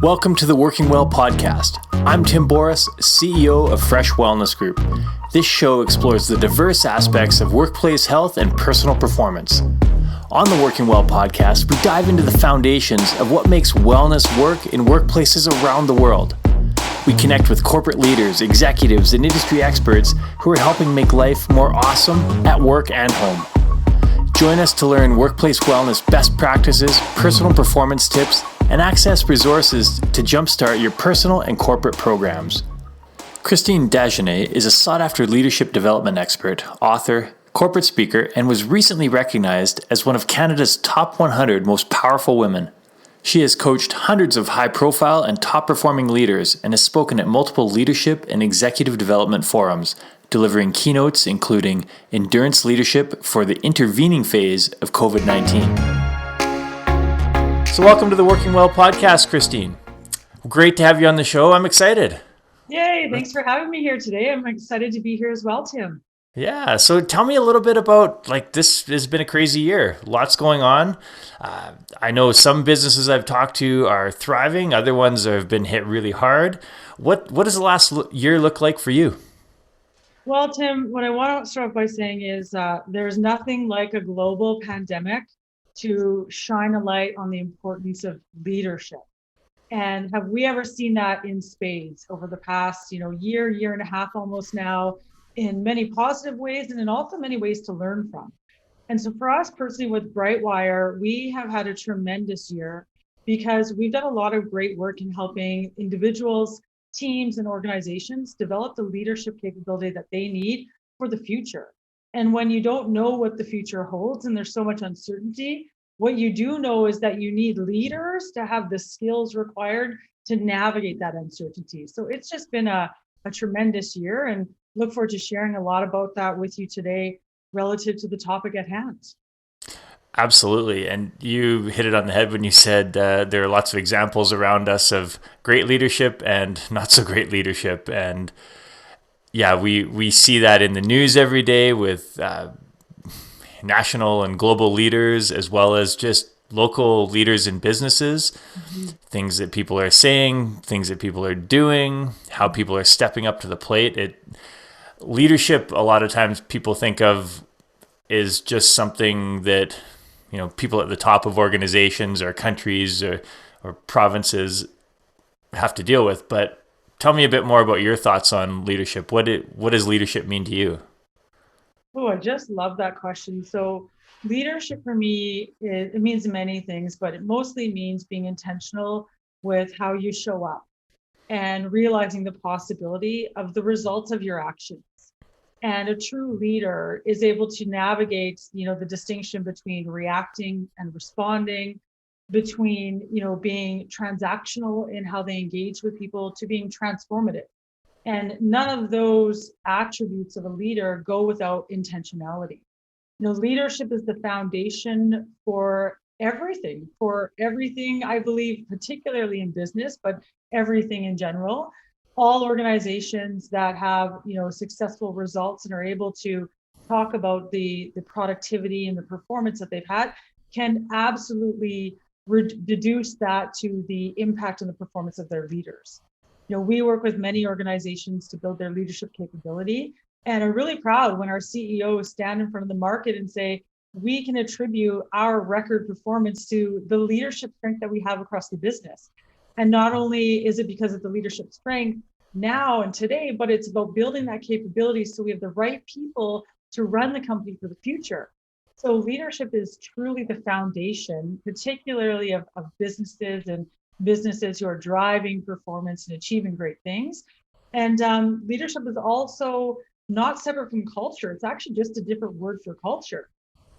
Welcome to the Working Well podcast. I'm Tim Boris, CEO of Fresh Wellness Group. This show explores the diverse aspects of workplace health and personal performance. On the Working Well podcast, we dive into the foundations of what makes wellness work in workplaces around the world. We connect with corporate leaders, executives, and industry experts who are helping make life more awesome at work and home. Join us to learn workplace wellness best practices, personal performance tips, and access resources to jumpstart your personal and corporate programs. Christine Dagenais is a sought-after leadership development expert, author, corporate speaker, and was recently recognized as one of Canada's top 100 most powerful women. She has coached hundreds of high-profile and top-performing leaders and has spoken at multiple leadership and executive development forums, delivering keynotes including endurance leadership for the intervening phase of COVID-19. So welcome to the Working Well podcast, Christine. Great to have you on the show. I'm excited. Yay, thanks for having me here today. I'm excited to be here as well, Tim. Yeah, so tell me a little bit about, this has been a crazy year. Lots going on. I know some businesses I've talked to are thriving. Other ones have been hit really hard. What does the last year look like for you? Well, Tim, what I want to start off by saying is there's nothing like a global pandemic to shine a light on the importance of leadership. And have we ever seen that in spades over the past, year and a half almost now, in many positive ways and in also many ways to learn from. And so for us personally with Brightwire, we have had a tremendous year because we've done a lot of great work in helping individuals, teams, and organizations develop the leadership capability that they need for the future. And when you don't know what the future holds and there's so much uncertainty, what you do know is that you need leaders to have the skills required to navigate that uncertainty. So it's just been a tremendous year, and look forward to sharing a lot about that with you today relative to the topic at hand. Absolutely. And you hit it on the head when you said there are lots of examples around us of great leadership and not so great leadership. And yeah, we see that in the news every day with national and global leaders, as well as just local leaders in businesses, things that people are saying, things that people are doing, how people are stepping up to the plate. Leadership, a lot of times people think of is just something that, people at the top of organizations or countries or provinces have to deal with. But tell me a bit more about your thoughts on leadership. What does leadership mean to you? Oh, I just love that question. So leadership for me, it means many things, but it mostly means being intentional with how you show up and realizing the possibility of the results of your actions. And a true leader is able to navigate, the distinction between reacting and responding, between, being transactional in how they engage with people to being transformative. And none of those attributes of a leader go without intentionality. Leadership is the foundation for everything, I believe, particularly in business, but everything in general. All organizations that have, successful results and are able to talk about the productivity and the performance that they've had can absolutely deduce that to the impact on the performance of their leaders. We work with many organizations to build their leadership capability and are really proud when our CEOs stand in front of the market and say, we can attribute our record performance to the leadership strength that we have across the business. And not only is it because of the leadership strength now and today, but it's about building that capability so we have the right people to run the company for the future. So leadership is truly the foundation, particularly of businesses and businesses who are driving performance and achieving great things. And leadership is also not separate from culture. It's actually just a different word for culture.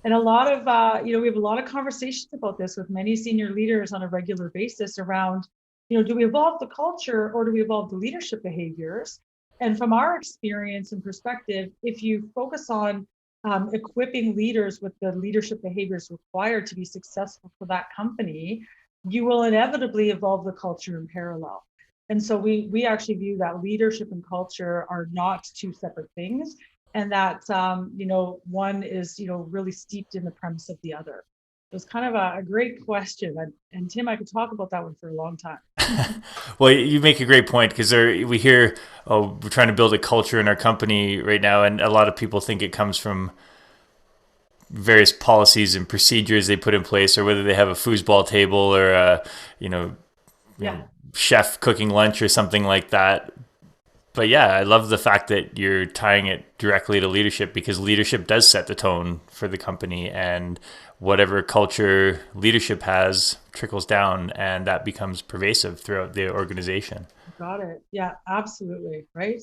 And a lot of, we have a lot of conversations about this with many senior leaders on a regular basis around, do we evolve the culture or do we evolve the leadership behaviors? And from our experience and perspective, if you focus on equipping leaders with the leadership behaviors required to be successful for that company, you will inevitably evolve the culture in parallel. And so we actually view that leadership and culture are not two separate things, and that one is really steeped in the premise of the other. It was kind of a great question. And Tim, I could talk about that one for a long time. Well, you make a great point because we hear, oh, we're trying to build a culture in our company right now, and a lot of people think it comes from various policies and procedures they put in place, or whether they have a foosball table or you know, Yeah. chef cooking lunch or something like that. But yeah, I love the fact that you're tying it directly to leadership, because leadership does set the tone for the company, and whatever culture leadership has trickles down, and that becomes pervasive throughout the organization. Got it. Yeah, absolutely. Right.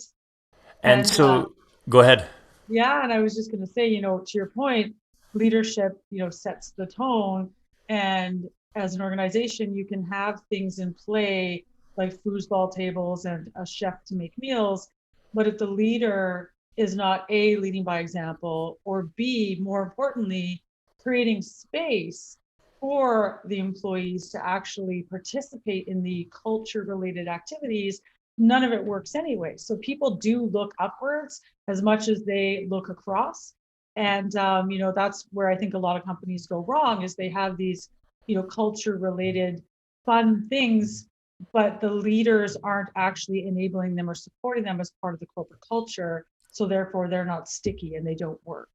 And And so, go ahead. yeah, and I was just going to say, to your point, leadership, sets the tone. And as an organization, you can have things in play like foosball tables and a chef to make meals. But if the leader is not A, leading by example, or B, more importantly, creating space for the employees to actually participate in the culture related activities, none of it works anyway. So people do look upwards as much as they look across. And that's where I think a lot of companies go wrong, is they have these, culture related fun things, but the leaders aren't actually enabling them or supporting them as part of the corporate culture. So therefore they're not sticky and they don't work.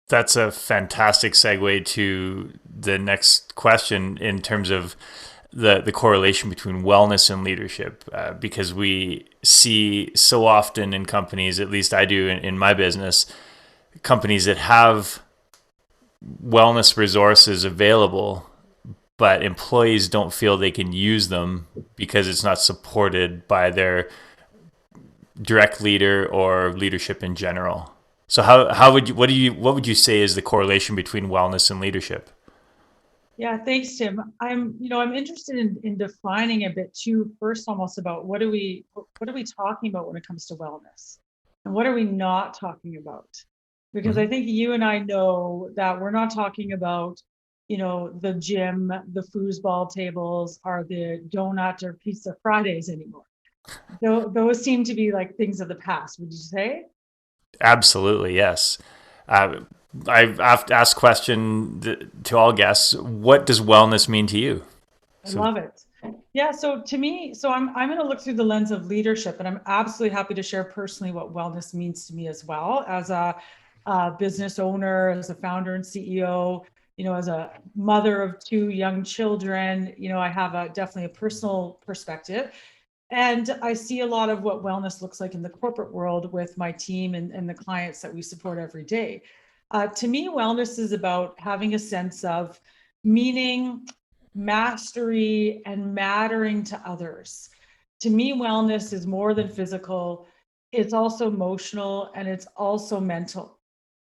That's a fantastic segue to the next question in terms of the correlation between wellness and leadership, because we see so often in companies, at least I do in my business, companies that have wellness resources available, but employees don't feel they can use them because it's not supported by their direct leader or leadership in general. So how would you what would you say is the correlation between wellness and leadership? Yeah, thanks, Tim. I'm interested in defining a bit too, first almost about what are we talking about when it comes to wellness? And what are we not talking about? Because I Mhm. think you and I know that we're not talking about, the gym, the foosball tables, or the donut or pizza Fridays anymore. Those seem to be like things of the past, would you say? Absolutely, yes. Uh, I've asked question to all guests. What does wellness mean to you? I So, love it. Yeah, so to me, I'm going to look through the lens of leadership, and I'm absolutely happy to share personally what wellness means to me as well, as a business owner, as a founder and CEO, as a mother of two young children. I have definitely a personal perspective, and I see a lot of what wellness looks like in the corporate world with my team and the clients that we support every day. To me, wellness is about having a sense of meaning, mastery, and mattering to others. To me, wellness is more than physical, it's also emotional and it's also mental.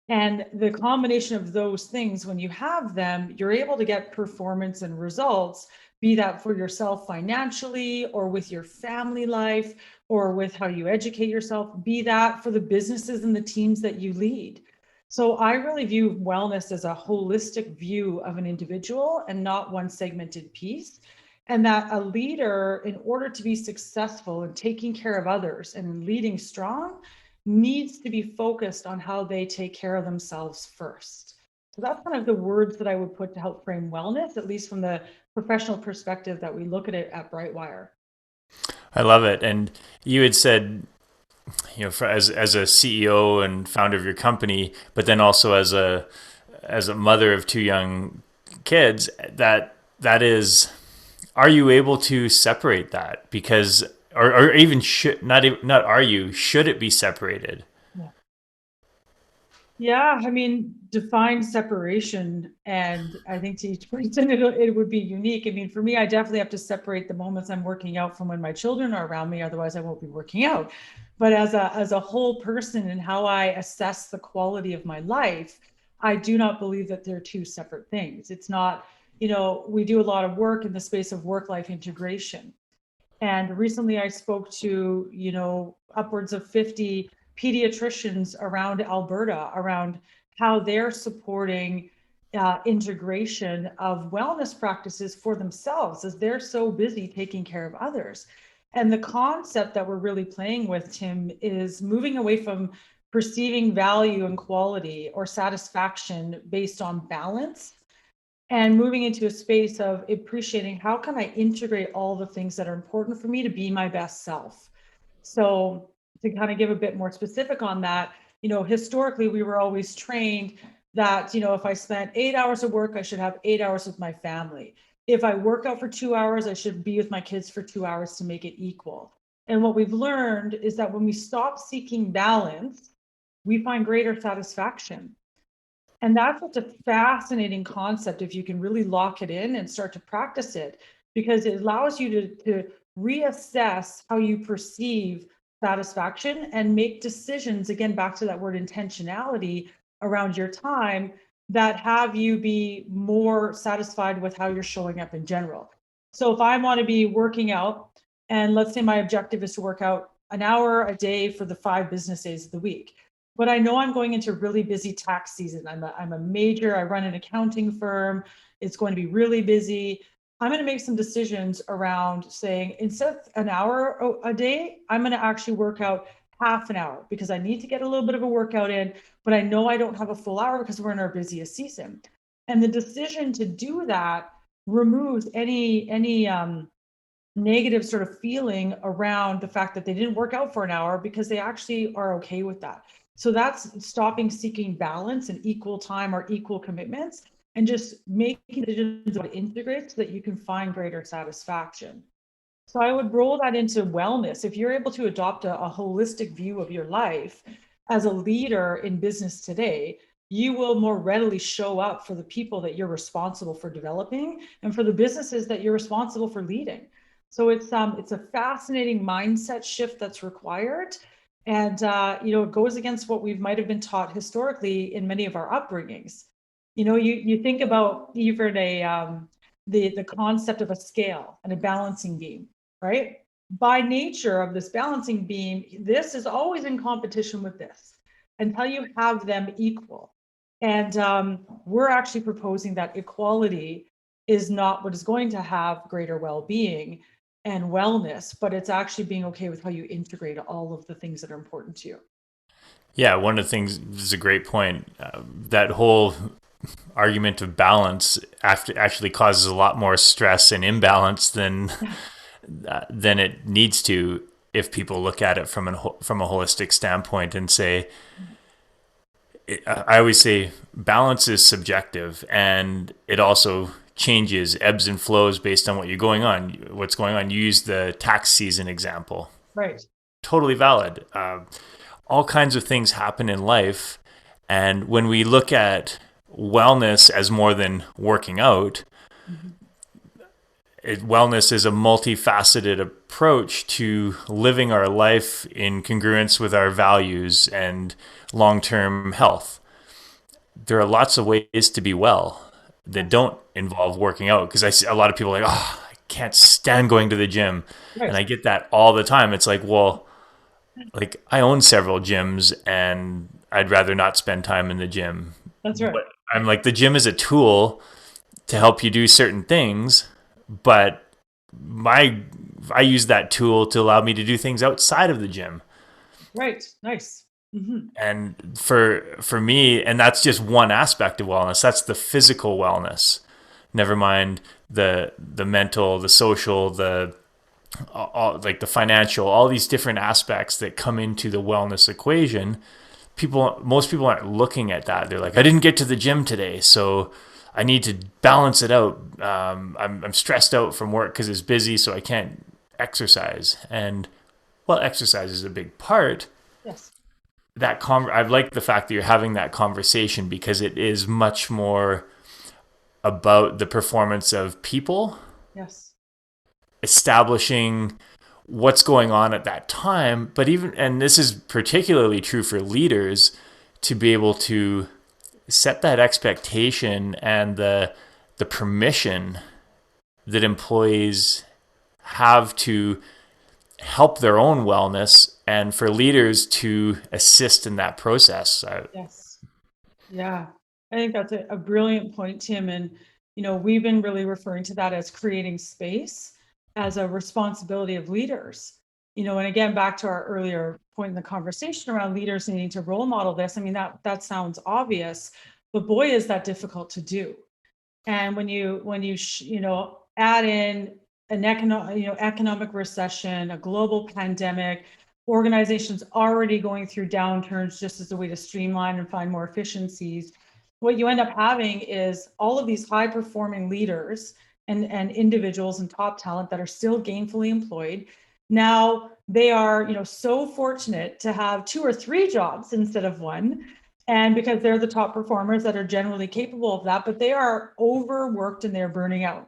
And the combination of those things, when you have them, you're able to get performance and results, be that for yourself financially or with your family life or with how you educate yourself, be that for the businesses and the teams that you lead. So I really view wellness as a holistic view of an individual and not one segmented piece. And that a leader, in order to be successful in taking care of others and leading strong, needs to be focused on how they take care of themselves first. So that's kind of the words that I would put to help frame wellness, at least from the professional perspective that we look at it at Brightwire. I love it. And you had said, as a CEO and founder of your company, but then also as a mother of two young kids, that is, are you able to separate that? Because or even should not are you should it be separated? Yeah. Yeah, I mean, define separation, and I think to each person it would be unique. I mean, for me, I definitely have to separate the moments I'm working out from when my children are around me, otherwise I won't be working out. But as a whole person and how I assess the quality of my life, I do not believe that they're two separate things. It's not, we do a lot of work in the space of work-life integration. And recently I spoke to, upwards of 50 pediatricians around Alberta around how they're supporting integration of wellness practices for themselves as they're so busy taking care of others. And the concept that we're really playing with, Tim, is moving away from perceiving value and quality or satisfaction based on balance and moving into a space of appreciating how can I integrate all the things that are important for me to be my best self. So to kind of give a bit more specific on that, historically we were always trained that, if I spent 8 hours of work, I should have 8 hours with my family. If I work out for 2 hours, I should be with my kids for 2 hours to make it equal. And what we've learned is that when we stop seeking balance, we find greater satisfaction. And that's such a fascinating concept if you can really lock it in and start to practice it, because it allows you to reassess how you perceive satisfaction and make decisions, again, back to that word intentionality around your time, that have you be more satisfied with how you're showing up in general. So if I want to be working out, and let's say my objective is to work out an hour a day for the 5 business days of the week, but I know I'm going into really busy tax season. I'm a major, I run an accounting firm. It's going to be really busy. I'm going to make some decisions around saying, instead of an hour a day, I'm going to actually work out half an hour, because I need to get a little bit of a workout in, but I know I don't have a full hour because we're in our busiest season. And the decision to do that removes any negative sort of feeling around the fact that they didn't work out for an hour, because they actually are okay with that. So that's stopping seeking balance and equal time or equal commitments, and just making decisions about integrate so that you can find greater satisfaction. So I would roll that into wellness. If you're able to adopt a holistic view of your life as a leader in business today, you will more readily show up for the people that you're responsible for developing and for the businesses that you're responsible for leading. So it's a fascinating mindset shift that's required. And it goes against what we might have been taught historically in many of our upbringings. You think about even the concept of a scale and a balancing beam, right? By nature of this balancing beam, this is always in competition with this until you have them equal. And we're actually proposing that equality is not what is going to have greater well-being and wellness, but it's actually being okay with how you integrate all of the things that are important to you. Yeah, one of the things is a great point. That whole argument of balance actually causes a lot more stress and imbalance than it needs to, if people look at it from a holistic standpoint and say, I always say balance is subjective, and it also changes, ebbs and flows based on what's going on. You use the tax season example. Right. Totally valid. All kinds of things happen in life. And when we look at wellness as more than working out, wellness is a multifaceted approach to living our life in congruence with our values and long-term health. There are lots of ways to be well that don't involve working out, because I see a lot of people like, oh, I can't stand going to the gym. Right. And I get that all the time. It's like, well, like I own several gyms and I'd rather not spend time in the gym. That's right. But I'm like, the gym is a tool to help you do certain things, but I use that tool to allow me to do things outside of the gym. Right. Nice. Mm-hmm. And for me, and that's just one aspect of wellness. That's the physical wellness. Never mind the mental, the social, like the financial, all these different aspects that come into the wellness equation. Most people aren't looking at that. They're like, I didn't get to the gym today, so I need to balance it out. I'm stressed out from work because it's busy, so I can't exercise. And well, exercise is a big part. Yes. I like the fact that you're having that conversation, because it is much more about the performance of people. Yes. Establishing what's going on at that time, and this is particularly true for leaders, to be able to set that expectation and the permission that employees have to help their own wellness, and for leaders to assist in that process. Yes. Yeah. I think that's a brilliant point, Tim. And, we've been really referring to that as creating space as a responsibility of leaders. And again, back to our earlier point in the conversation around leaders needing to role model this. I mean, that sounds obvious, but boy, is that difficult to do. And when you add in an economic recession, a global pandemic, organizations already going through downturns just as a way to streamline and find more efficiencies, what you end up having is all of these high performing leaders and individuals and top talent that are still gainfully employed. Now they are, so fortunate to have 2 or 3 jobs instead of one. And because they're the top performers that are generally capable of that, but they are overworked and they're burning out.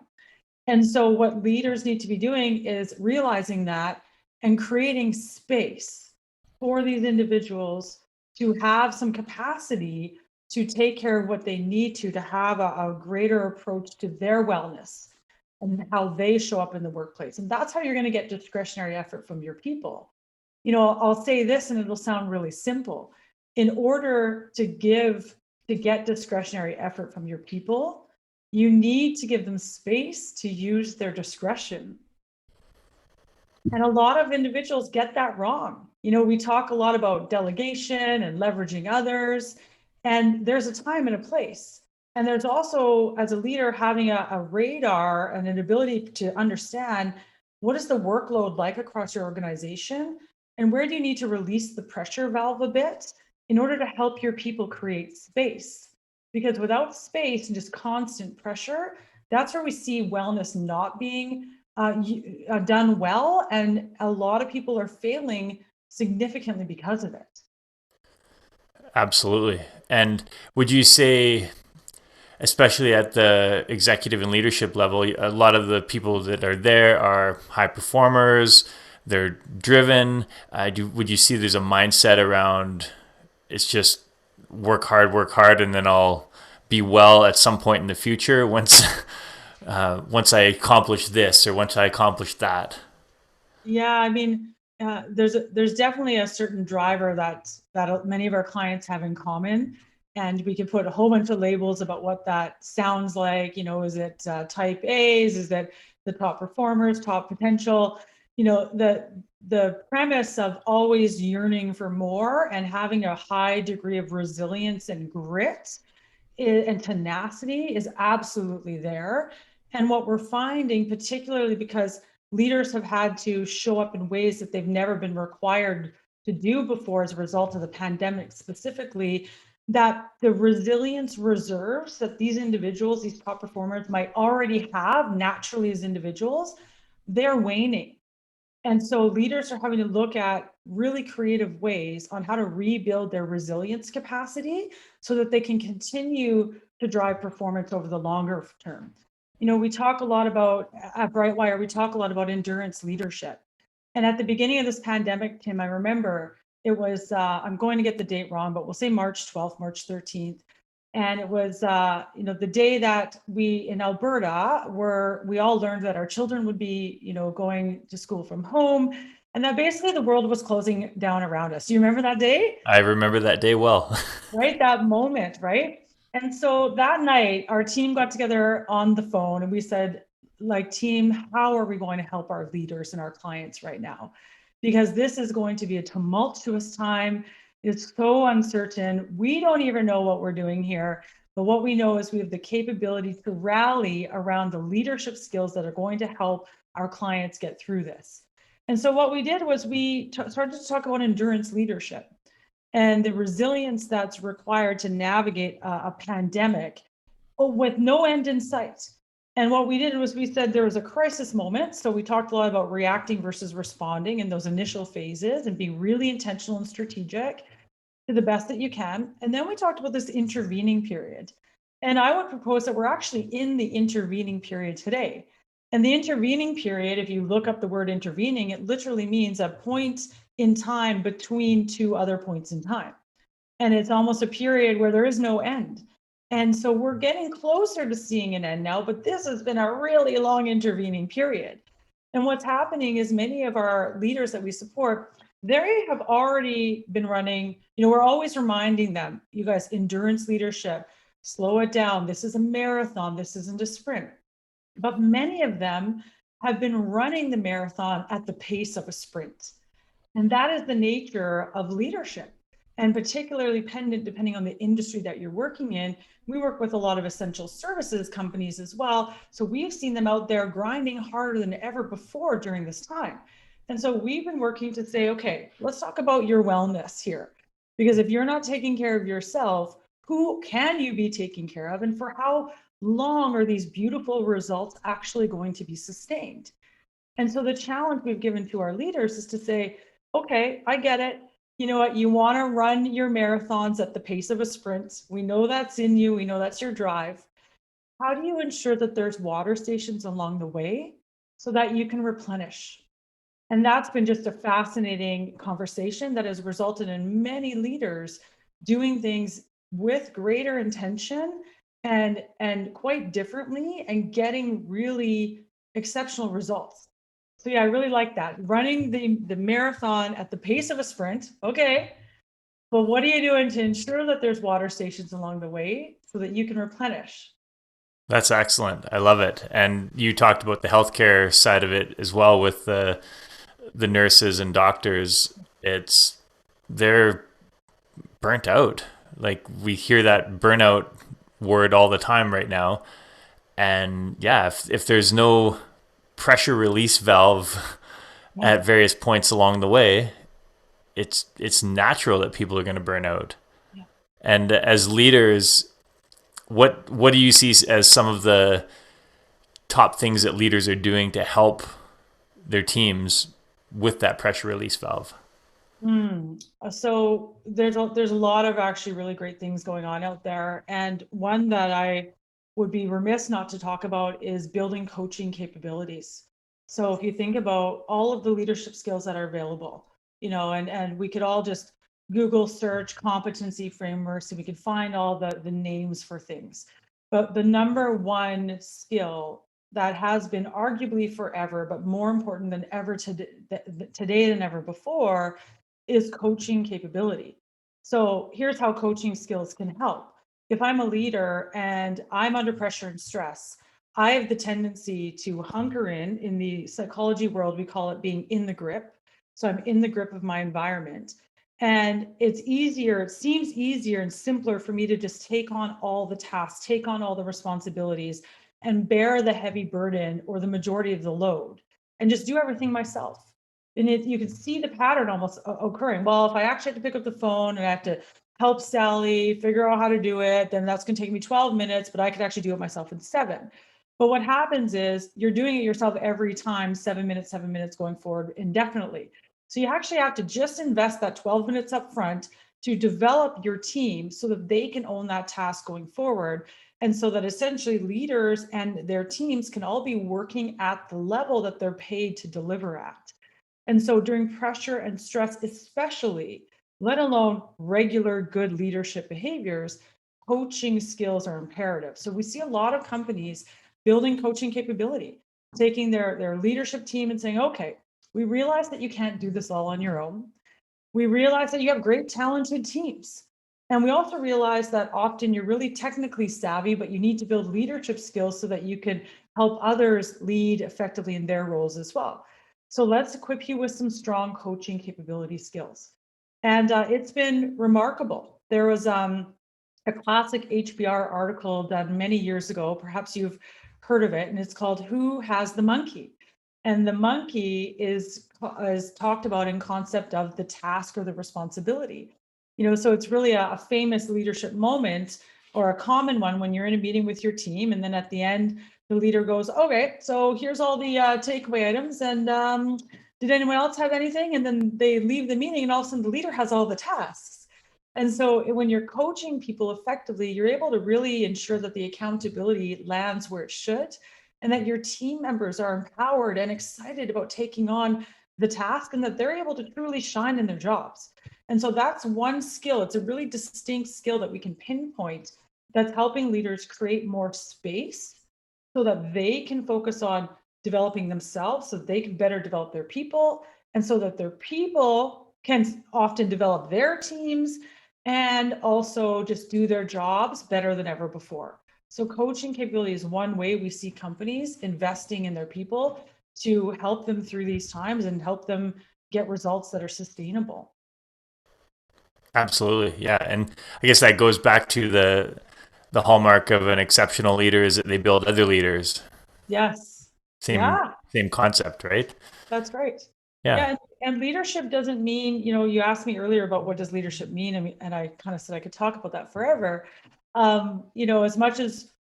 And so what leaders need to be doing is realizing that and creating space for these individuals to have some capacity to take care of what they need to have a greater approach to their wellness and how they show up in the workplace. And that's how you're going to get discretionary effort from your people. I'll say this and it'll sound really simple. In order to get discretionary effort from your people, you need to give them space to use their discretion. And a lot of individuals get that wrong. We talk a lot about delegation and leveraging others, and there's a time and a place. And there's also, as a leader, having a radar and an ability to understand what is the workload like across your organization, and where do you need to release the pressure valve a bit in order to help your people create space. Because without space and just constant pressure, that's where we see wellness not being done well, and a lot of people are failing significantly because of it. Absolutely. And would you say, especially at the executive and leadership level, a lot of the people that are there are high performers, they're driven. Would you see there's a mindset around it's just work hard, and then I'll be well at some point in the future once once I accomplish this or once I accomplish that? Yeah, I mean, there's definitely a certain driver that many of our clients have in common, and we can put a whole bunch of labels about what that sounds like. Is it type A's? Is that the top performers, top potential? The premise of always yearning for more and having a high degree of resilience and grit and tenacity is absolutely there. And what we're finding, particularly because leaders have had to show up in ways that they've never been required to do before as a result of the pandemic specifically, that the resilience reserves that these individuals, these top performers might already have naturally as individuals, they're waning. And so leaders are having to look at really creative ways on how to rebuild their resilience capacity so that they can continue to drive performance over the longer term. We talk a lot about at Brightwire, we talk a lot about endurance leadership. And at the beginning of this pandemic, Tim, I remember it was, I'm going to get the date wrong, but we'll say March 12th, March 13th. And it was, the day that we in Alberta we all learned that our children would be, going to school from home, and that basically the world was closing down around us. Do you remember that day? I remember that day well. Right, that moment, right? And so that night, our team got together on the phone and we said, like, team, how are we going to help our leaders and our clients right now? Because this is going to be a tumultuous time. It's so uncertain. We don't even know what we're doing here. But what we know is we have the capability to rally around the leadership skills that are going to help our clients get through this. And so what we did was we started to talk about endurance leadership and the resilience that's required to navigate a pandemic with no end in sight. And what we did was we said there was a crisis moment. So we talked a lot about reacting versus responding in those initial phases and being really intentional and strategic to the best that you can. And then we talked about this intervening period. And I would propose that we're actually in the intervening period today. And the intervening period, if you look up the word intervening, it literally means a point in time between two other points in time. And it's almost a period where there is no end. And so we're getting closer to seeing an end now, but this has been a really long intervening period. And what's happening is many of our leaders that we support, they have already been running, we're always reminding them, you guys, endurance leadership, slow it down. This is a marathon. This isn't a sprint. But many of them have been running the marathon at the pace of a sprint. And that is the nature of leadership. and particularly depending on the industry that you're working in. We work with a lot of essential services companies as well. So we've seen them out there grinding harder than ever before during this time. And so we've been working to say, okay, let's talk about your wellness here. Because if you're not taking care of yourself, who can you be taking care of? And for how long are these beautiful results actually going to be sustained? And so the challenge we've given to our leaders is to say, okay, I get it. You know what? You want to run your marathons at the pace of a sprint. We know that's in you. We know that's your drive. How do you ensure that there's water stations along the way so that you can replenish? And that's been just a fascinating conversation that has resulted in many leaders doing things with greater intention and quite differently and getting really exceptional results. So yeah, I really like that. Running the marathon at the pace of a sprint. Okay. But what are you doing to ensure that there's water stations along the way so that you can replenish? That's excellent. I love it. And you talked about the healthcare side of it as well with the nurses and doctors. They're burnt out. Like we hear that burnout word all the time right now. And yeah, if there's no pressure release valve Yeah. at various points along the way, it's natural that people are going to burn out. Yeah. And as leaders, what do you see as some of the top things that leaders are doing to help their teams with that pressure release valve? So there's a lot of actually really great things going on out there, and one that I would be remiss not to talk about is building coaching capabilities. So if you think about all of the leadership skills that are available, and we could all just Google search competency frameworks and we could find all the names for things. But the number one skill that has been arguably forever, but more important than ever today than ever before, is coaching capability. So here's how coaching skills can help. If I'm a leader and I'm under pressure and stress, I have the tendency to hunker in the psychology world, we call it being in the grip. So I'm in the grip of my environment. And it seems easier and simpler for me to just take on all the tasks, take on all the responsibilities, and bear the heavy burden or the majority of the load and just do everything myself. And you can see the pattern almost occurring. Well, if I actually have to pick up the phone and I have to help Sally figure out how to do it, then that's going to take me 12 minutes, but I could actually do it myself in 7. But what happens is you're doing it yourself every time, 7 minutes going forward indefinitely. So you actually have to just invest that 12 minutes up front to develop your team so that they can own that task going forward. And so that essentially leaders and their teams can all be working at the level that they're paid to deliver at. And so during pressure and stress, especially, let alone regular good leadership behaviors, coaching skills are imperative. So we see a lot of companies building coaching capability, taking their leadership team and saying, okay, we realize that you can't do this all on your own. We realize that you have great talented teams. And we also realize that often you're really technically savvy, but you need to build leadership skills so that you can help others lead effectively in their roles as well. So let's equip you with some strong coaching capability skills. And it's been remarkable. There was a classic HBR article done many years ago. Perhaps you've heard of it, and it's called "Who Has the Monkey?" And the monkey is talked about in concept of the task or the responsibility. So it's really a famous leadership moment or a common one when you're in a meeting with your team, and then at the end, the leader goes, "Okay, so here's all the takeaway items, and did anyone else have anything?" And then they leave the meeting, and all of a sudden, the leader has all the tasks. And so when you're coaching people effectively, you're able to really ensure that the accountability lands where it should, and that your team members are empowered and excited about taking on the task, and that they're able to truly shine in their jobs. And so that's one skill. It's a really distinct skill that we can pinpoint that's helping leaders create more space so that they can focus on developing themselves, so they can better develop their people, and so that their people can often develop their teams and also just do their jobs better than ever before. So coaching capability is one way we see companies investing in their people to help them through these times and help them get results that are sustainable. Absolutely. Yeah. And I guess that goes back to the hallmark of an exceptional leader is that they build other leaders. Yes. Same Yeah, same concept, right? that's right. Yeah. Yeah, and leadership doesn't mean, you asked me earlier about what does leadership mean, and I kind of said I could talk about that forever. As much as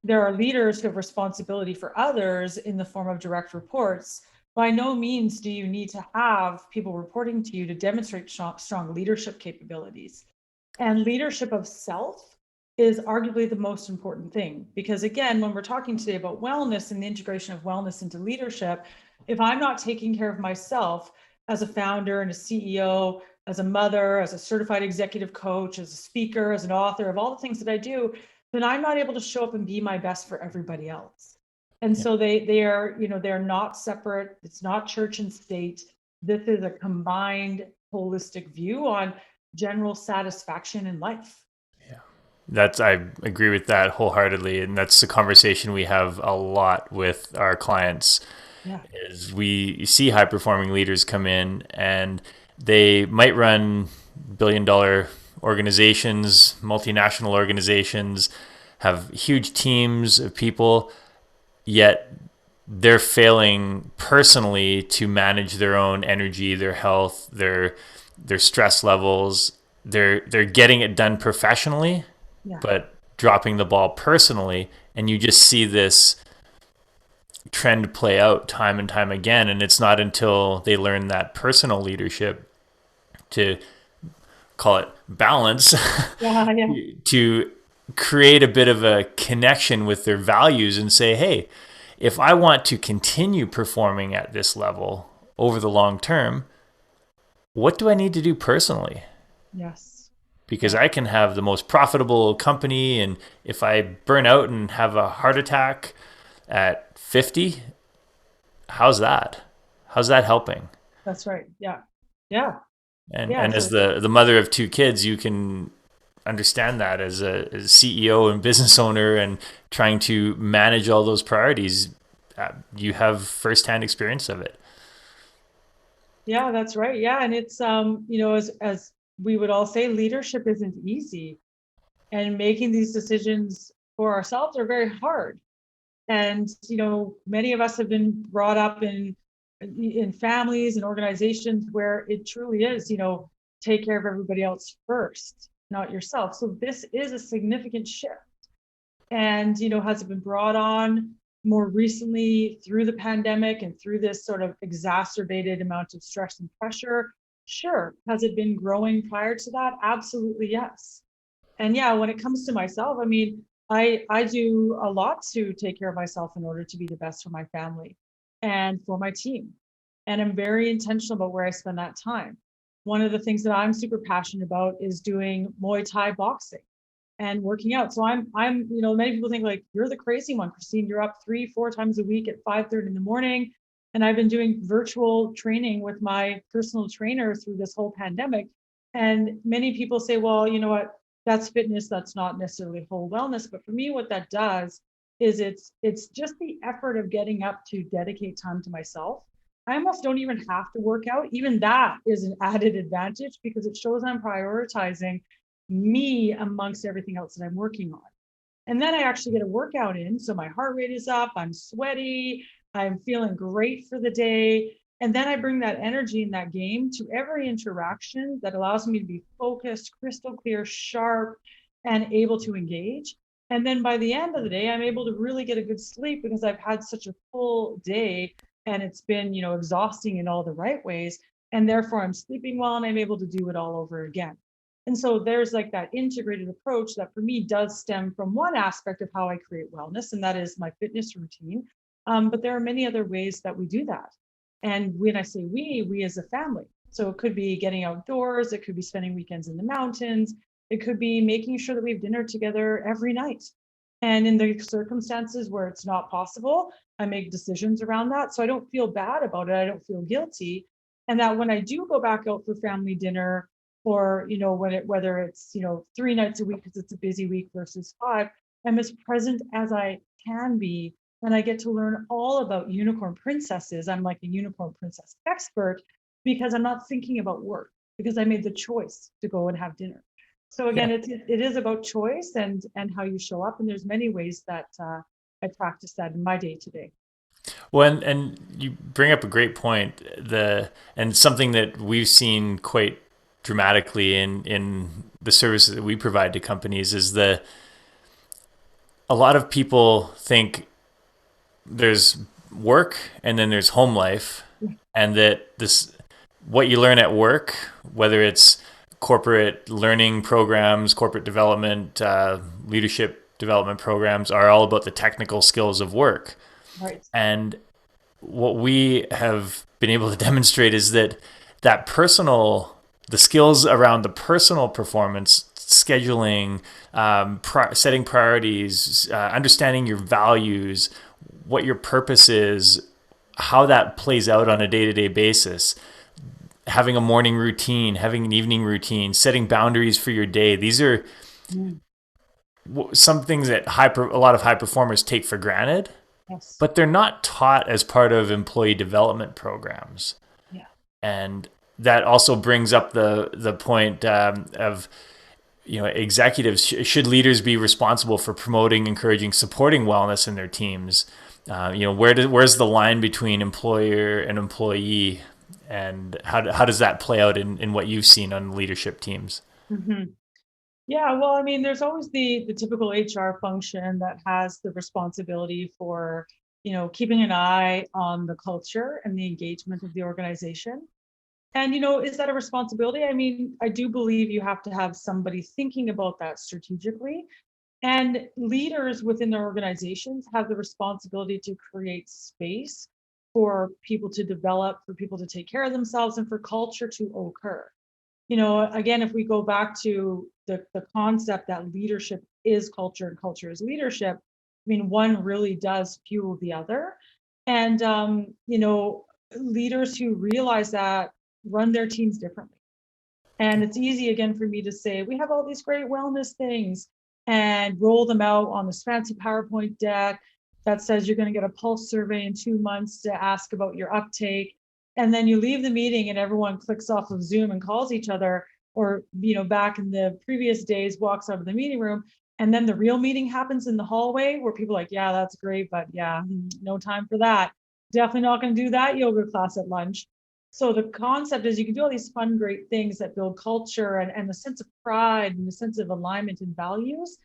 there are leaders who have responsibility for others in the form of direct reports, by no means do you need to have people reporting to you to demonstrate strong leadership capabilities. And leadership of self is arguably the most important thing, because again, when we're talking today about wellness and the integration of wellness into leadership, if I'm not taking care of myself as a founder and a CEO, as a mother, as a certified executive coach, as a speaker, as an author, of all the things that I do, then I'm not able to show up and be my best for everybody else. And Yeah. so they're not separate. It's not church and state. This is a combined holistic view on general satisfaction in life. Yeah. I agree with that wholeheartedly. And that's the conversation we have a lot with our clients Yeah. is we see high performing leaders come in and they might run billion-dollar organizations, multinational organizations, have huge teams of people, yet they're failing personally to manage their own energy, their health, their stress levels. They're getting it done professionally, Yeah. but dropping the ball personally, and you just see this trend play out time and time again. And it's not until they learn that personal leadership to call it balance Yeah. Yeah. to create a bit of a connection with their values and say, hey, if I want to continue performing at this level over the long term, what do I need to do personally? Yes. Because Yeah. I can have the most profitable company, and if I burn out and have a heart attack at 50, how's that? How's that helping? That's right. Yeah. Yeah. Yeah. And as the mother of two kids, you can understand that as a CEO and business owner and trying to manage all those priorities. You have firsthand experience of it. Yeah, that's right. Yeah. And it's as we would all say, leadership isn't easy. And making these decisions for ourselves are very hard. And many of us have been brought up in families and organizations where it truly is, take care of everybody else first, not yourself. So this is a significant shift. And has it been brought on more recently through the pandemic and through this sort of exacerbated amount of stress and pressure? Sure. Has it been growing prior to that? Absolutely, yes. And yeah, when it comes to myself, I mean, I do a lot to take care of myself in order to be the best for my family and for my team. And I'm very intentional about where I spend that time. One of the things that I'm super passionate about is doing Muay Thai boxing and working out. So I'm many people think like you're the crazy one, Christine. You're up 3-4 times a week at 5:30 in the morning. And I've been doing virtual training with my personal trainer through this whole pandemic. And many people say, well, you know what, that's fitness, that's not necessarily whole wellness. But for me, what that does is it's just the effort of getting up to dedicate time to myself. I almost don't even have to work out. Even that is an added advantage because it shows I'm prioritizing me amongst everything else that I'm working on. And then I actually get a workout in. So my heart rate is up, I'm sweaty, I'm feeling great for the day. And then I bring that energy in that game to every interaction that allows me to be focused, crystal clear, sharp, and able to engage. And then by the end of the day, I'm able to really get a good sleep because I've had such a full day and it's been, exhausting in all the right ways. And therefore, I'm sleeping well and I'm able to do it all over again. And so there's like that integrated approach that for me does stem from one aspect of how I create wellness, and that is my fitness routine. But there are many other ways that we do that. And when I say we as a family. So it could be getting outdoors, it could be spending weekends in the mountains, it could be making sure that we have dinner together every night. And in the circumstances where it's not possible, I make decisions around that. So I don't feel bad about it. I don't feel guilty. And that when I do go back out for family dinner, or whether it's 3 nights a week because it's a busy week versus 5, I'm as present as I can be, and I get to learn all about unicorn princesses. I'm like a unicorn princess expert because I'm not thinking about work. because I made the choice to go and have dinner. So again, it is about choice and how you show up. And there's many ways that I practice that in my day to day. Well, and you bring up a great point. And something that we've seen quite dramatically in the services that we provide to companies is a lot of people think there's work and then there's home life, and that what you learn at work, whether it's corporate learning programs, corporate development, leadership development programs, are all about the technical skills of work. Right. And what we have been able to demonstrate is that the skills around the personal performance, scheduling, setting priorities, understanding your values, what your purpose is, how that plays out on a day-to-day basis, having a morning routine, having an evening routine, setting boundaries for your day. These are some things that a lot of high performers take for granted. Yes. But they're not taught as part of employee development programs. Yeah. And that also brings up the point of, executives, should leaders be responsible for promoting, encouraging, supporting wellness in their teams? Where's the line between employer and employee, and how does that play out in what you've seen on leadership teams? Mm-hmm. Yeah, well, I mean, there's always the typical HR function that has the responsibility for, keeping an eye on the culture and the engagement of the organization. And, is that a responsibility? I mean, I do believe you have to have somebody thinking about that strategically. And leaders within their organizations have the responsibility to create space for people to develop, for people to take care of themselves, and for culture to occur. Again, if we go back to the concept that leadership is culture and culture is leadership, I mean, one really does fuel the other. And, leaders who realize that run their teams differently. And it's easy, again, for me to say, we have all these great wellness things and roll them out on this fancy PowerPoint deck that says you're going to get a pulse survey in 2 months to ask about your uptake. And then you leave the meeting and everyone clicks off of Zoom and calls each other, or, back in the previous days, walks out of the meeting room. And then the real meeting happens in the hallway where people are like, yeah, that's great, but yeah, no time for that. Definitely not going to do that yoga class at lunch. So the concept is you can do all these fun, great things that build culture and a sense of pride and a sense of alignment and values.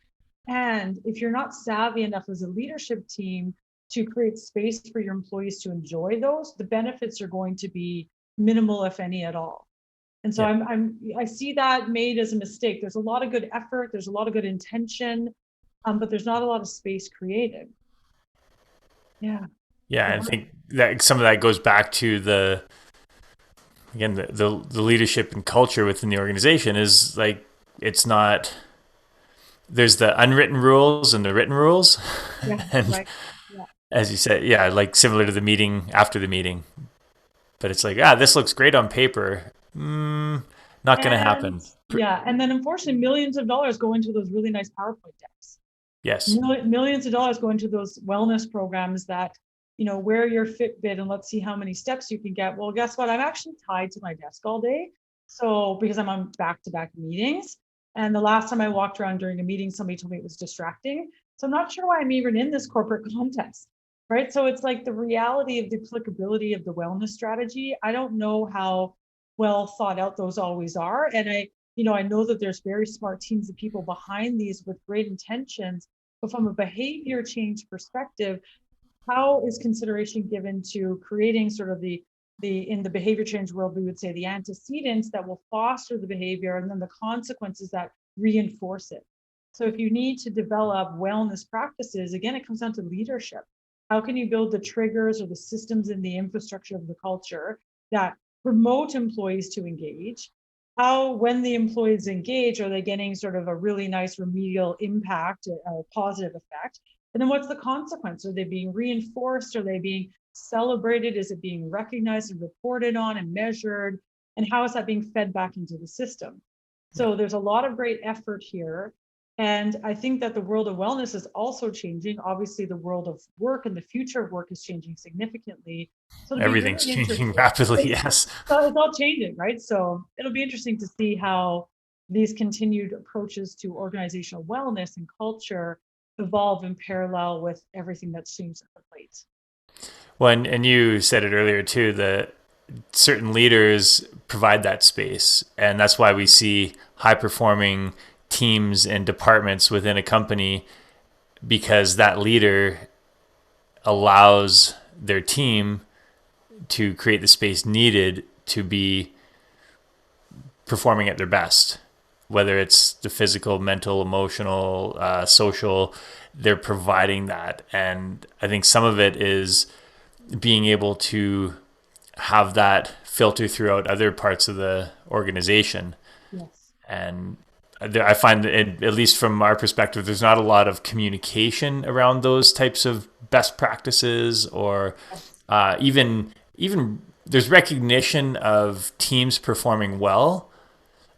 And if you're not savvy enough as a leadership team to create space for your employees to enjoy those, the benefits are going to be minimal, if any at all. And so I see that made as a mistake. There's a lot of good effort, there's a lot of good intention, but there's not a lot of space created. Yeah. Yeah, I think that some of that goes back to the leadership and culture within the organization is like, it's not, there's the unwritten rules and the written rules. Yeah, and right. Yeah. As you said, like similar to the meeting after the meeting, but it's like, this looks great on paper. Not going to happen. Yeah. And then unfortunately, millions of dollars go into those really nice PowerPoint decks. Yes. Millions of dollars go into those wellness programs that, wear your Fitbit and let's see how many steps you can get. Well, guess what? I'm actually tied to my desk all day. So because I'm on back-to-back meetings. And the last time I walked around during a meeting, somebody told me it was distracting. So I'm not sure why I'm even in this corporate context, right? So it's like the reality of the applicability of the wellness strategy. I don't know how well thought out those always are. And I know that there's very smart teams of people behind these with great intentions, but from a behavior change perspective, how is consideration given to creating sort of the in the behavior change world, we would say the antecedents that will foster the behavior and then the consequences that reinforce it. So if you need to develop wellness practices, again, it comes down to leadership. How can you build the triggers or the systems in the infrastructure of the culture that promote employees to engage? How, when the employees engage, are they getting sort of a really nice remedial impact, a positive effect? And then what's the consequence? Are they being reinforced? Are they being celebrated? Is it being recognized and reported on and measured? And how is that being fed back into the system? So there's a lot of great effort here. And I think that the world of wellness is also changing. Obviously, the world of work and the future of work is changing significantly. So it'll be Everything's really changing interesting. rapidly. Yes. So it's all changing, right? So it'll be interesting to see how these continued approaches to organizational wellness and culture evolve in parallel with everything that's changed at the plate. Well, and you said it earlier too, that certain leaders provide that space. And that's why we see high performing teams and departments within a company, because that leader allows their team to create the space needed to be performing at their best, whether it's the physical, mental, emotional, social. They're providing that. And I think some of it is being able to have that filter throughout other parts of the organization. Yes. And I find that, at least from our perspective, there's not a lot of communication around those types of best practices, or even there's recognition of teams performing well,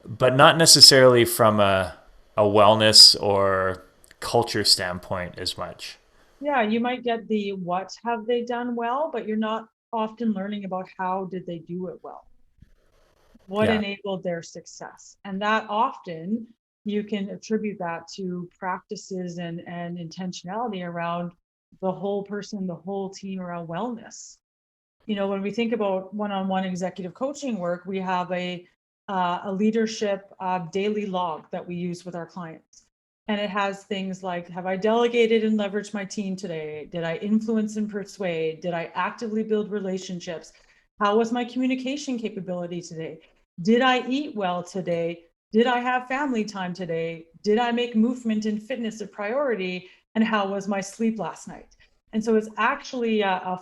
but not necessarily from a wellness or culture standpoint as much. Yeah, you might get the what have they done well, but you're not often learning about how did they do it well. What Yeah. enabled their success? And that often you can attribute that to practices and intentionality around the whole person, the whole team around wellness. When we think about one-on-one executive coaching work, we have a leadership daily log that we use with our clients. And it has things like, have I delegated and leveraged my team today? Did I influence and persuade? Did I actively build relationships? How was my communication capability today? Did I eat well today? Did I have family time today? Did I make movement and fitness a priority? And how was my sleep last night? And so it's actually a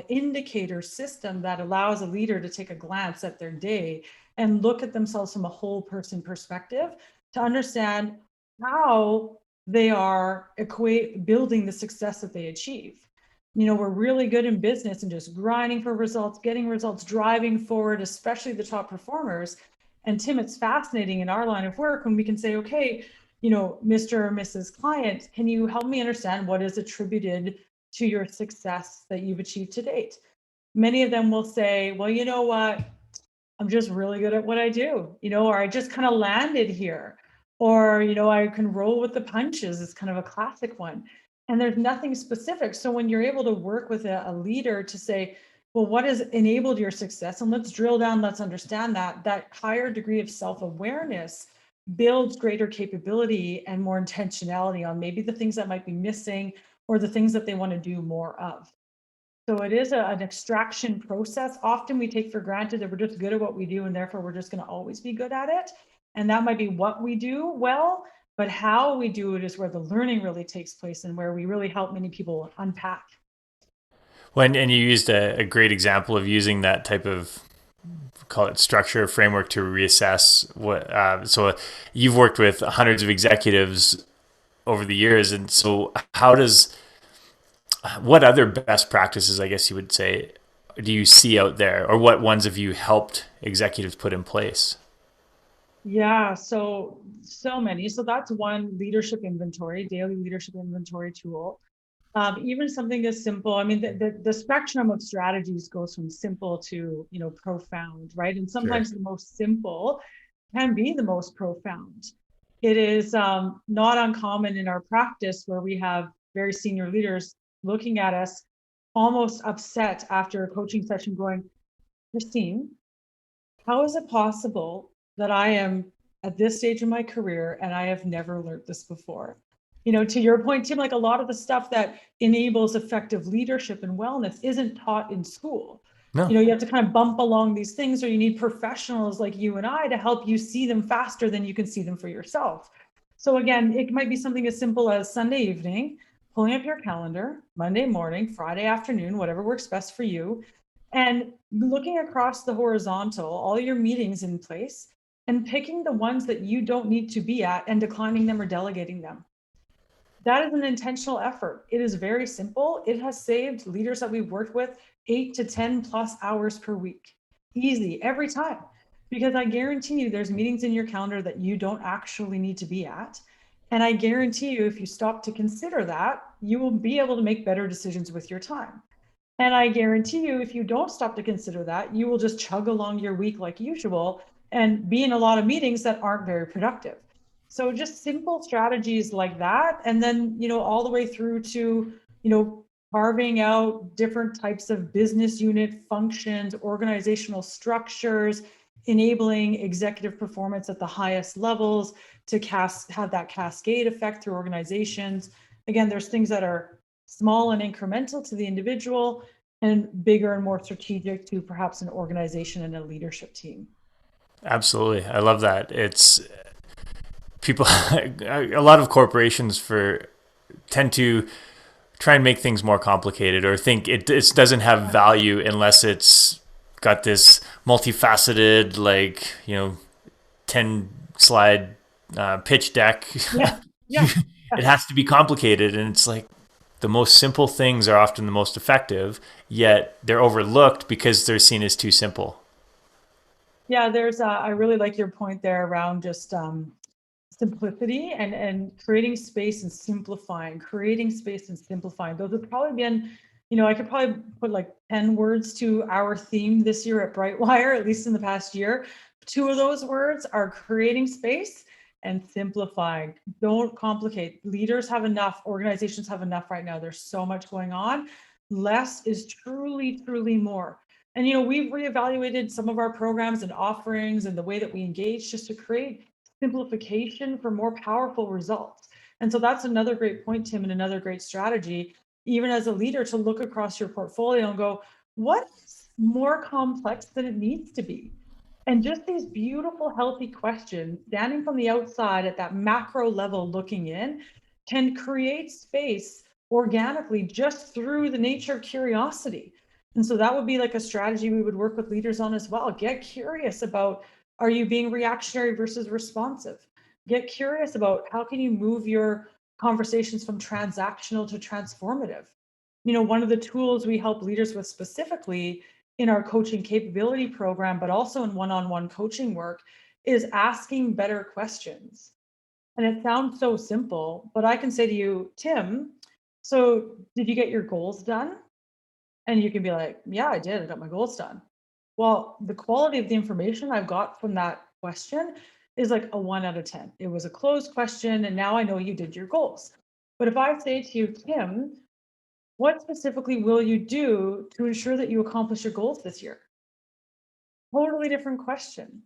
indicator system that allows a leader to take a glance at their day and look at themselves from a whole person perspective to understand how they are building the success that they achieve. We're really good in business and just grinding for results, getting results, driving forward, especially the top performers. And Tim, it's fascinating in our line of work when we can say, okay, Mr. or Mrs. Client, can you help me understand what is attributed to your success that you've achieved to date? Many of them will say, well, you know what? I'm just really good at what I do, or I just kind of landed here, or, I can roll with the punches is kind of a classic one. And there's nothing specific. So when you're able to work with a leader to say, well, what has enabled your success? And let's drill down, let's understand that higher degree of self-awareness builds greater capability and more intentionality on maybe the things that might be missing or the things that they want to do more of. So it is an extraction process. Often we take for granted that we're just good at what we do and therefore we're just going to always be good at it. And that might be what we do well, but how we do it is where the learning really takes place and where we really help many people unpack. And you used a great example of using that type of, call it, structure framework to reassess what. So you've worked with hundreds of executives over the years, and so what other best practices, I guess you would say, do you see out there, or what ones have you helped executives put in place? Yeah, so many. So that's one leadership inventory, daily leadership inventory tool. Even something as simple, I mean, the spectrum of strategies goes from simple to, profound, right? And Sure. sometimes the most simple can be the most profound. It is not uncommon in our practice where we have very senior leaders looking at us almost upset after a coaching session going, Christine, how is it possible that I am at this stage of my career and I have never learned this before? To your point, Tim, like a lot of the stuff that enables effective leadership and wellness isn't taught in school. No. You have to kind of bump along these things, or you need professionals like you and I to help you see them faster than you can see them for yourself. So again, it might be something as simple as Sunday evening, pulling up your calendar, Monday morning, Friday afternoon, whatever works best for you, and looking across the horizontal, all your meetings in place, and picking the ones that you don't need to be at and declining them or delegating them. That is an intentional effort. It is very simple. It has saved leaders that we've worked with 8 to 10 plus hours per week. Easy, every time. Because I guarantee you there's meetings in your calendar that you don't actually need to be at. And I guarantee you, if you stop to consider that, you will be able to make better decisions with your time. And I guarantee you, if you don't stop to consider that, you will just chug along your week like usual and be in a lot of meetings that aren't very productive. So just simple strategies like that. And then, all the way through to, carving out different types of business unit functions, organizational structures, enabling executive performance at the highest levels to have that cascade effect through organizations. Again, there's things that are small and incremental to the individual and bigger and more strategic to perhaps an organization and a leadership team. Absolutely. I love that. It's people, a lot of corporations tend to try and make things more complicated or think it doesn't have value unless it's got this multifaceted, 10 slide pitch deck. Yeah. Yeah. It has to be complicated. And it's like the most simple things are often the most effective, yet they're overlooked because they're seen as too simple. Yeah, I really like your point there around just simplicity and creating space and simplifying. Those have probably been, I could probably put like 10 words to our theme this year at Brightwire, at least in the past year. Two of those words are creating space and simplifying. Don't complicate. Leaders have enough, organizations have enough right now. There's so much going on. Less is truly, truly more. And we've reevaluated some of our programs and offerings and the way that we engage just to create simplification for more powerful results. And so that's another great point, Tim, and another great strategy, even as a leader, to look across your portfolio and go, what's more complex than it needs to be? And just these beautiful, healthy questions, standing from the outside at that macro level looking in, can create space organically just through the nature of curiosity. And so that would be like a strategy we would work with leaders on as well. Get curious about, are you being reactionary versus responsive? Get curious about how can you move your conversations from transactional to transformative? One of the tools we help leaders with specifically in our coaching capability program, but also in one-on-one coaching work, is asking better questions. And it sounds so simple, but I can say to you, Tim, so did you get your goals done? And you can be like, yeah, I did. I got my goals done. Well, the quality of the information I've got from that question is like a 1 out of 10. It was a closed question, and now I know you did your goals. But if I say to you, Tim, what specifically will you do to ensure that you accomplish your goals this year? Totally different question.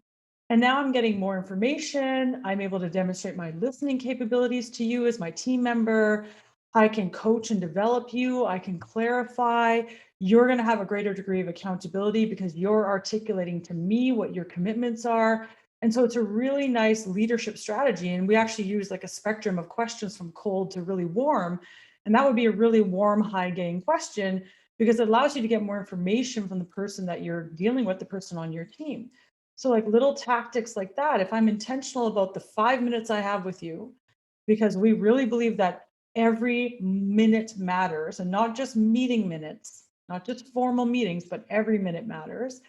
And now I'm getting more information. I'm able to demonstrate my listening capabilities to you as my team member. I can coach and develop you. I can clarify. You're going to have a greater degree of accountability because you're articulating to me what your commitments are. And so it's a really nice leadership strategy. And we actually use like a spectrum of questions from cold to really warm. And that would be a really warm, high gain question because it allows you to get more information from the person that you're dealing with, the person on your team. So like little tactics like that, if I'm intentional about the 5 minutes I have with you, because we really believe that every minute matters, and not just meeting minutes, not just formal meetings, but every minute matters.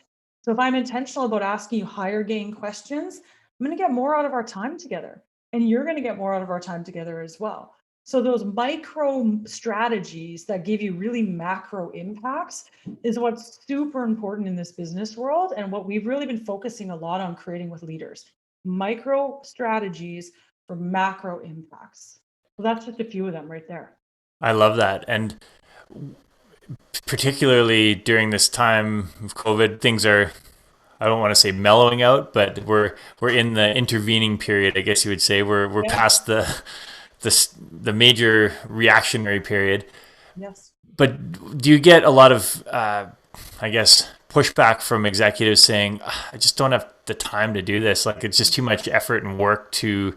So if I'm intentional about asking you higher gain questions, I'm going to get more out of our time together, and you're going to get more out of our time together as well. So those micro strategies that give you really macro impacts is what's super important in this business world, and what we've really been focusing a lot on creating with leaders. Micro strategies for macro impacts. Well, that's just a few of them right there. I love that. And particularly during this time of COVID, things are, I don't want to say mellowing out, but we're in the intervening period, I guess you would say. We're past the major reactionary period. Yes. But do you get a lot of, I guess, pushback from executives saying, I just don't have the time to do this. Like, it's just too much effort and work to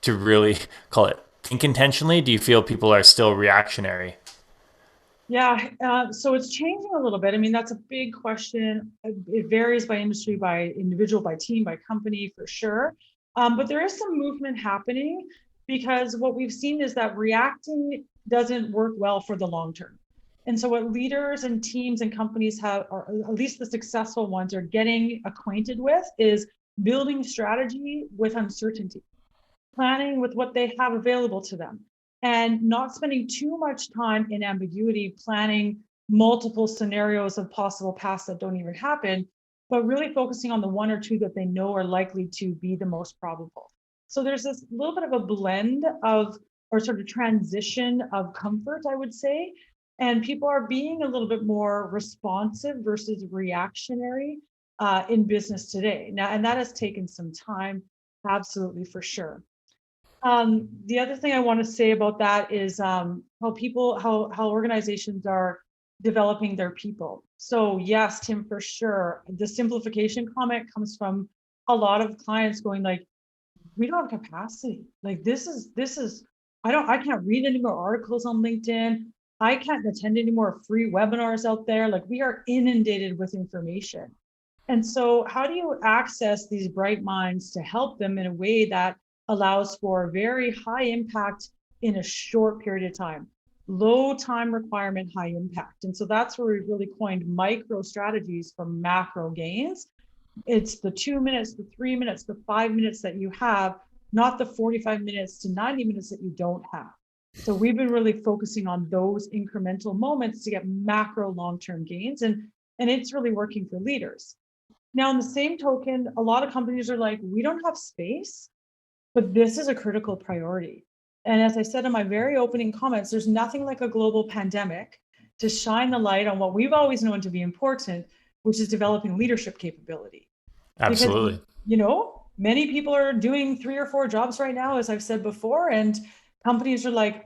really call it think intentionally. Do you feel people are still reactionary? Yeah, so it's changing a little bit. I mean, that's a big question. It varies by industry, by individual, by team, by company, for sure. But there is some movement happening because what we've seen is that reacting doesn't work well for the long term. And so what leaders and teams and companies have, or at least the successful ones, are getting acquainted with is building strategy with uncertainty. planning with what they have available to them, and not spending too much time in ambiguity planning multiple scenarios of possible paths that don't even happen, but really focusing on the one or two that they know are likely to be the most probable. So there's this little bit of a blend of, or sort of transition of comfort, I would say. And people are being a little bit more responsive versus reactionary in business today. Now, and that has taken some time, absolutely, for sure. The other thing I want to say about that is how organizations are developing their people. So yes, Tim, for sure, the simplification comment comes from a lot of clients going like, we don't have capacity. Like this is I can't read any more articles on LinkedIn. I can't attend any more free webinars out there. Like we are inundated with information. And so how do you access these bright minds to help them in a way that allows for very high impact in a short period of time? Low time requirement, high impact. And so that's where we really coined micro strategies for macro gains. It's the 2 minutes, the 3 minutes, the 5 minutes that you have, not the 45 minutes to 90 minutes that you don't have. So we've been really focusing on those incremental moments to get macro long-term gains. And it's really working for leaders. Now, in the same token, a lot of companies are like, we don't have space, but this is a critical priority. And as I said in my very opening comments, there's nothing like a global pandemic to shine the light on what we've always known to be important, which is developing leadership capability. Because, Absolutely. many people are doing 3 or 4 jobs right now, as I've said before, and companies are like,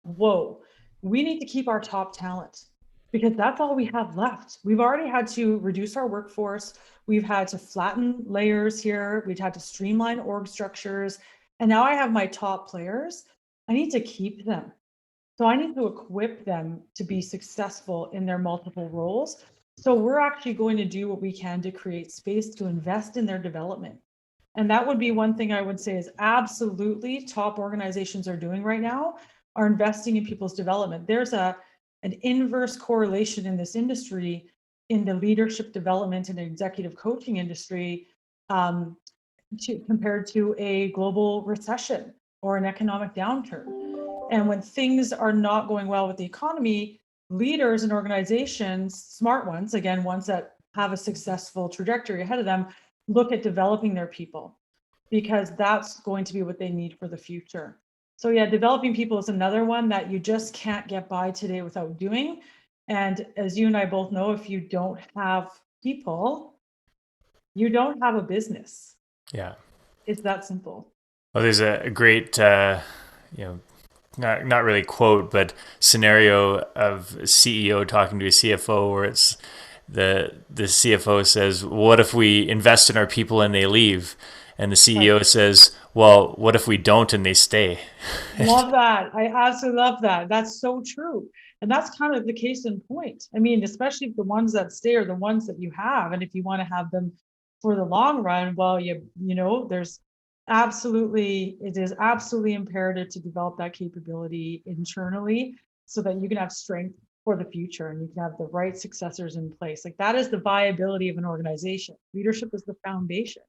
whoa, we need to keep our top talent because that's all we have left. We've already had to reduce our workforce. We've had to flatten layers here. We've had to streamline org structures. And now I have my top players. I need to keep them. So I need to equip them to be successful in their multiple roles. So we're actually going to do what we can to create space to invest in their development. And that would be one thing I would say is absolutely top organizations are doing right now, are investing in people's development. There's an inverse correlation in this industry, in the leadership development and executive coaching industry, compared to a global recession or an economic downturn. And when things are not going well with the economy, leaders and organizations, smart ones, again, ones that have a successful trajectory ahead of them, look at developing their people because that's going to be what they need for the future. So yeah, developing people is another one that you just can't get by today without doing. And as you and I both know, if you don't have people, you don't have a business. Yeah. It's that simple. Well, there's a great, not really quote, but scenario of a CEO talking to a CFO where it's the CFO says, "What if we invest in our people and they leave?" And the CEO says, "Well, what if we don't and they stay?" Love that. I absolutely love that. That's so true. And that's kind of the case in point. I mean, especially if the ones that stay are the ones that you have. And if you want to have them for the long run, well, there's it is absolutely imperative to develop that capability internally so that you can have strength for the future and you can have the right successors in place. Like that is the viability of an organization. Leadership is the foundation.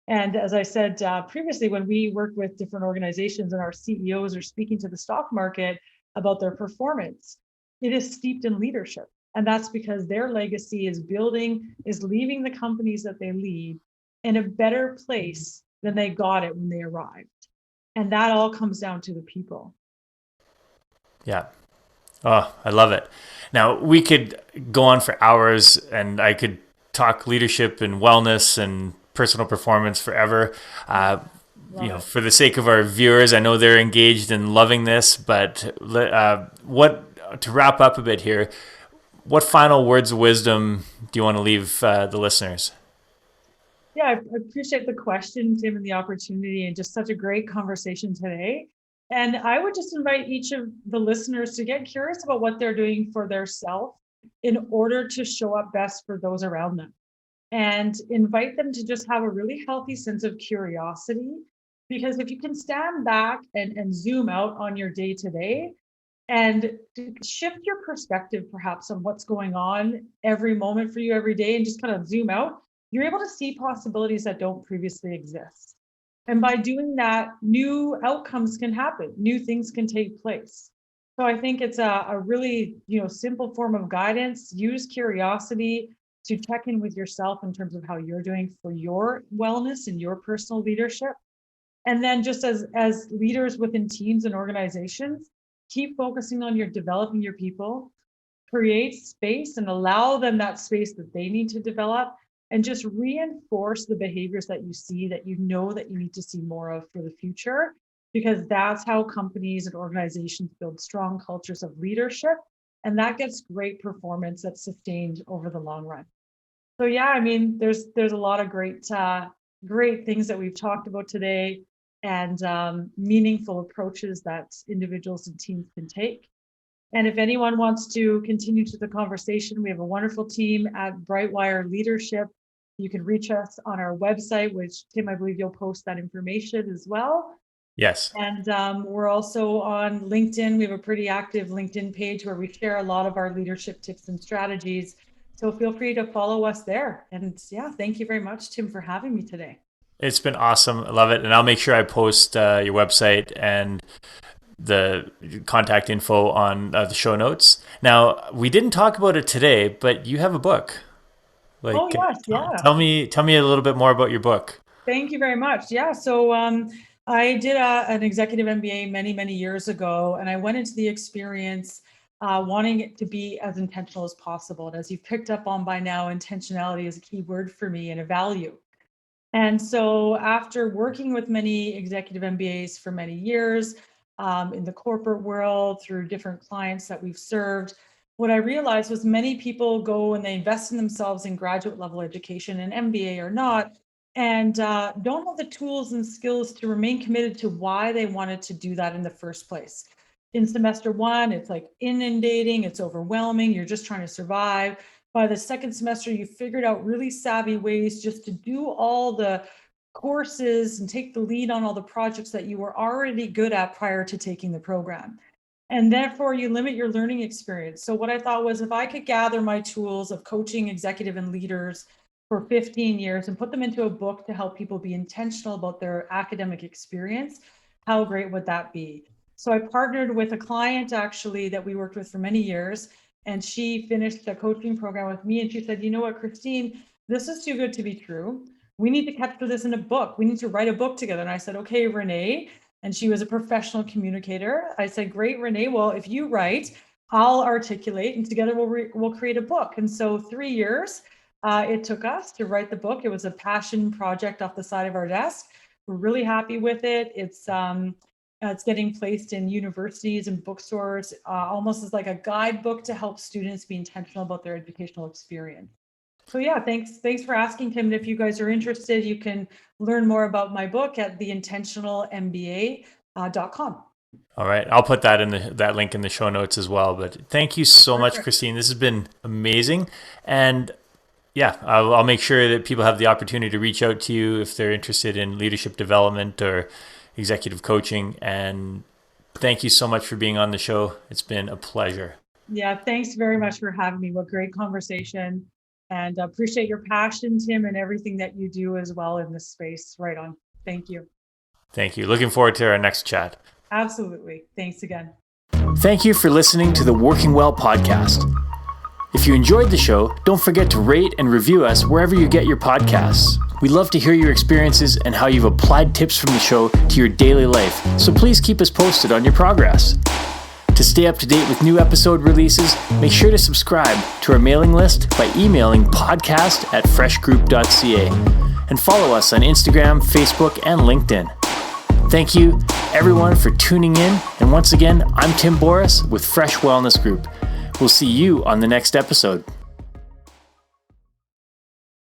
And as I said previously, when we work with different organizations and our CEOs are speaking to the stock market about their performance, it is steeped in leadership. And that's because their legacy is leaving the companies that they lead in a better place than they got it when they arrived. And that all comes down to the people. Yeah. Oh, I love it. Now, we could go on for hours and I could talk leadership and wellness and personal performance forever. For the sake of our viewers, I know they're engaged and loving this, but to wrap up a bit here, what final words of wisdom do you want to leave the listeners? Yeah, I appreciate the question, Tim, and the opportunity, and just such a great conversation today. And I would just invite each of the listeners to get curious about what they're doing for their self in order to show up best for those around them. And invite them to just have a really healthy sense of curiosity. Because if you can stand back and zoom out on your day to day and shift your perspective perhaps on what's going on every moment for you every day and just kind of zoom out, you're able to see possibilities that don't previously exist. And by doing that, new outcomes can happen, new things can take place. So I think it's a really, simple form of guidance. Use curiosity to check in with yourself in terms of how you're doing for your wellness and your personal leadership. And then just as leaders within teams and organizations, keep focusing on your developing your people, create space and allow them that space that they need to develop, and just reinforce the behaviors that you see that you know that you need to see more of for the future, because that's how companies and organizations build strong cultures of leadership, and that gets great performance that's sustained over the long run. So yeah, I mean, there's a lot of great things that we've talked about today, and meaningful approaches that individuals and teams can take. And if anyone wants to continue to the conversation, we have a wonderful team at Brightwire Leadership. You can reach us on our website, which Tim, I believe you'll post that information as well. Yes. And we're also on LinkedIn. We have a pretty active LinkedIn page where we share a lot of our leadership tips and strategies. So feel free to follow us there. And yeah, thank you very much, Tim, for having me today. It's been awesome. I love it. And I'll make sure I post your website and the contact info on the show notes. Now, we didn't talk about it today, but you have a book. Oh, yes. Yeah. Tell me a little bit more about your book. Thank you very much. Yeah. So I did an executive MBA many years ago, and I went into the experience wanting it to be as intentional as possible. And as you've picked up on by now, intentionality is a key word for me and a value. And so after working with many executive MBAs for many years in the corporate world through different clients that we've served, what I realized was many people go and they invest in themselves in graduate level education, an MBA or not, and don't have the tools and skills to remain committed to why they wanted to do that in the first place. In semester one, it's like inundating, it's overwhelming, you're just trying to survive. By the second semester, you figured out really savvy ways just to do all the courses and take the lead on all the projects that you were already good at prior to taking the program. And therefore, you limit your learning experience. So what I thought was, if I could gather my tools of coaching executive and leaders for 15 years and put them into a book to help people be intentional about their academic experience, how great would that be? So I partnered with a client actually that we worked with for many years, and she finished a coaching program with me, and she said, you know what, Christine, this is too good to be true. We need to capture this in a book. We need to write a book together. And I said, okay, Renee. And she was a professional communicator. I said, great, Renee. Well, if you write, I'll articulate, and together we'll create a book. And so 3 years it took us to write the book. It was a passion project off the side of our desk. We're really happy with it. It's getting placed in universities and bookstores, almost as like a guidebook to help students be intentional about their educational experience. So yeah, thanks for asking, Tim. And if you guys are interested, you can learn more about my book at theintentionalmba.com. All right, I'll put that link in the show notes as well. But thank you so much, Christine. This has been amazing, and yeah, I'll make sure that people have the opportunity to reach out to you if they're interested in leadership development or executive coaching. And thank you so much for being on the show. It's been a pleasure. Yeah, thanks very much for having me. What great conversation. And appreciate your passion, Tim, and everything that you do as well in this space. Right on. Thank you. Thank you. Looking forward to our next chat. Absolutely. Thanks again. Thank you for listening to the Working Well podcast. If you enjoyed the show, don't forget to rate and review us wherever you get your podcasts. We'd love to hear your experiences and how you've applied tips from the show to your daily life, so please keep us posted on your progress. To stay up to date with new episode releases, make sure to subscribe to our mailing list by emailing podcast@freshgroup.ca and follow us on Instagram, Facebook, and LinkedIn. Thank you, everyone, for tuning in. And once again, I'm Tim Boris with Fresh Wellness Group. We'll see you on the next episode.